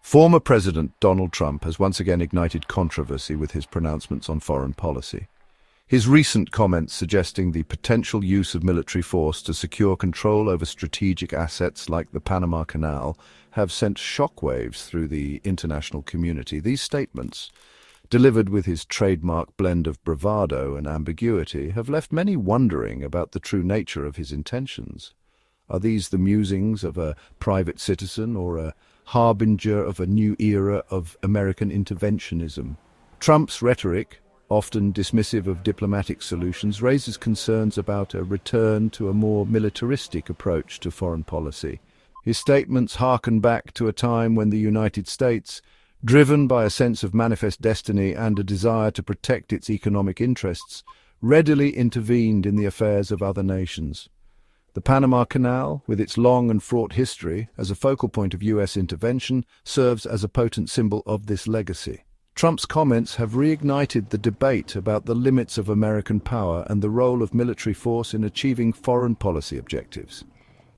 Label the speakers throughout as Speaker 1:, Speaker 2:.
Speaker 1: Former President Donald Trump has once again ignited controversy with his pronouncements on foreign policy. His recent comments suggesting the potential use of military force to secure control over strategic assets like the Panama Canal have sent shockwaves through the international community. These statements, delivered with his trademark blend of bravado and ambiguity, have left many wondering about the true nature of his intentions. Are these the musings of a private citizen or a harbinger of a new era of American interventionism? Trump's rhetoric, often dismissive of diplomatic solutions, raises concerns about a return to a more militaristic approach to foreign policy. His statements harken back to a time when the United States, driven by a sense of manifest destiny and a desire to protect its economic interests, readily intervened in the affairs of other nations. The Panama Canal, with its long and fraught history as a focal point of U.S. intervention, serves as a potent symbol of this legacy. Trump's comments have reignited the debate about the limits of American power and the role of military force in achieving foreign policy objectives.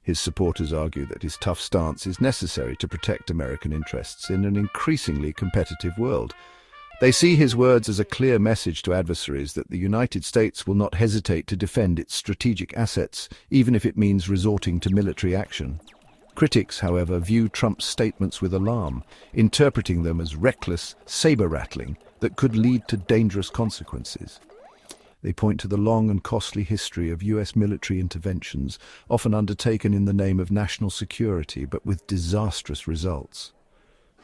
Speaker 1: His supporters argue that his tough stance is necessary to protect American interests in an increasingly competitive world. They see his words as a clear message to adversaries that the United States will not hesitate to defend its strategic assets, even if it means resorting to military action. Critics, however, view Trump's statements with alarm, interpreting them as reckless saber-rattling that could lead to dangerous consequences. They point to the long and costly history of U.S. military interventions, often undertaken in the name of national security, but with disastrous results.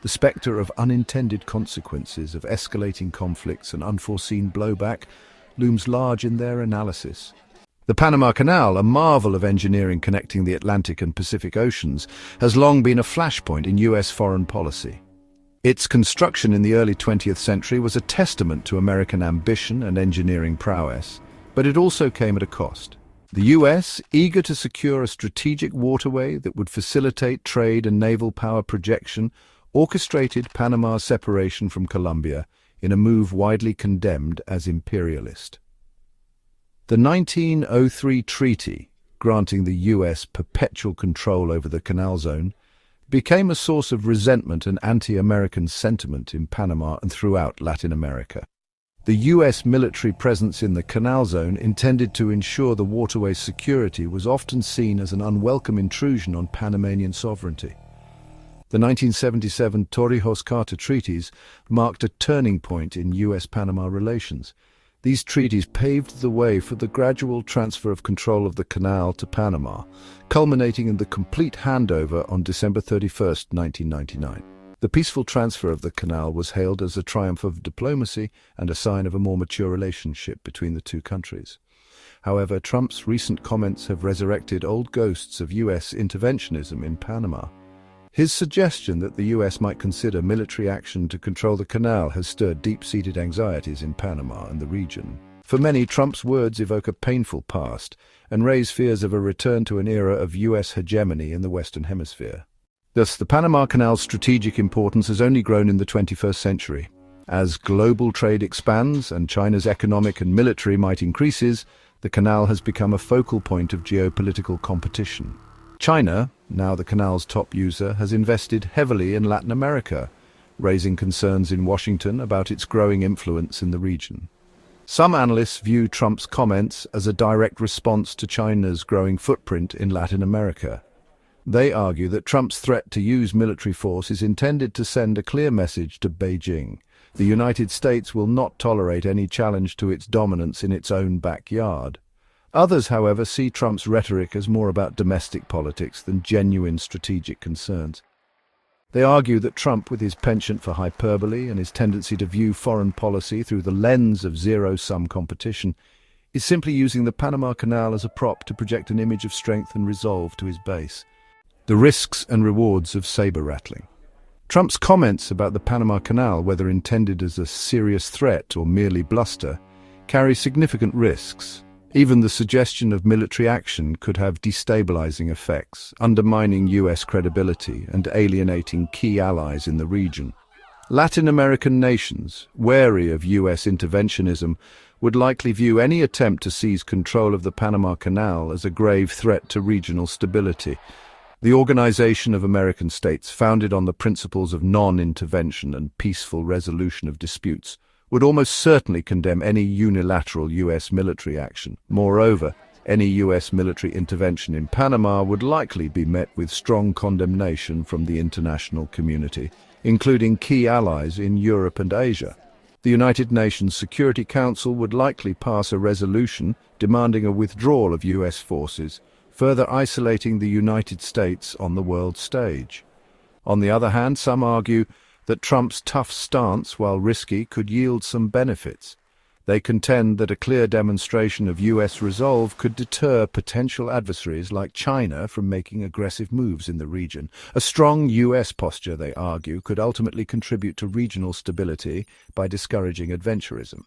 Speaker 1: The spectre of unintended consequences of escalating conflicts and unforeseen blowback looms large in their analysis. The Panama Canal, a marvel of engineering connecting the Atlantic and Pacific Oceans, has long been a flashpoint in U.S. foreign policy. Its construction in the early 20th century was a testament to American ambition and engineering prowess, but it also came at a cost. The U.S., eager to secure a strategic waterway that would facilitate trade and naval power projection, orchestrated Panama's separation from Colombia in a move widely condemned as imperialist. The 1903 treaty, granting the U.S. perpetual control over the canal zone, became a source of resentment and anti-American sentiment in Panama and throughout Latin America. The U.S. military presence in the canal zone, intended to ensure the waterway's security, was often seen as an unwelcome intrusion on Panamanian sovereignty. The 1977 Torrijos-Carter treaties marked a turning point in U.S.-Panama relations. These treaties paved the way for the gradual transfer of control of the canal to Panama, culminating in the complete handover on December 31, 1999. The peaceful transfer of the canal was hailed as a triumph of diplomacy and a sign of a more mature relationship between the two countries. However, Trump's recent comments have resurrected old ghosts of U.S. interventionism in Panama. His suggestion that the U.S. might consider military action to control the canal has stirred deep-seated anxieties in Panama and the region. For many, Trump's words evoke a painful past and raise fears of a return to an era of U.S. hegemony in the Western Hemisphere. Thus, the Panama Canal's strategic importance has only grown in the 21st century. As global trade expands and China's economic and military might increases, the canal has become a focal point of geopolitical competition. China, now the canal's top user, has invested heavily in Latin America, raising concerns in Washington about its growing influence in the region. Some analysts view Trump's comments as a direct response to China's growing footprint in Latin America. They argue that Trump's threat to use military force is intended to send a clear message to Beijing. The United States will not tolerate any challenge to its dominance in its own backyard. Others, however, see Trump's rhetoric as more about domestic politics than genuine strategic concerns. They argue that Trump, with his penchant for hyperbole and his tendency to view foreign policy through the lens of zero-sum competition, is simply using the Panama Canal as a prop to project an image of strength and resolve to his base. The risks and rewards of saber-rattling. Trump's comments about the Panama Canal, whether intended as a serious threat or merely bluster, carry significant risks. Even the suggestion of military action could have destabilizing effects, undermining U.S. credibility and alienating key allies in the region. Latin American nations, wary of U.S. interventionism, would likely view any attempt to seize control of the Panama Canal as a grave threat to regional stability. The Organization of American States, founded on the principles of non-intervention and peaceful resolution of disputes, would almost certainly condemn any unilateral U.S. military action. Moreover, any U.S. military intervention in Panama would likely be met with strong condemnation from the international community, including key allies in Europe and Asia. The United Nations Security Council would likely pass a resolution demanding a withdrawal of U.S. forces, further isolating the United States on the world stage. On the other hand, some argue that Trump's tough stance, while risky, could yield some benefits. They contend that a clear demonstration of U.S. resolve could deter potential adversaries like China from making aggressive moves in the region. A strong U.S. posture, they argue, could ultimately contribute to regional stability by discouraging adventurism.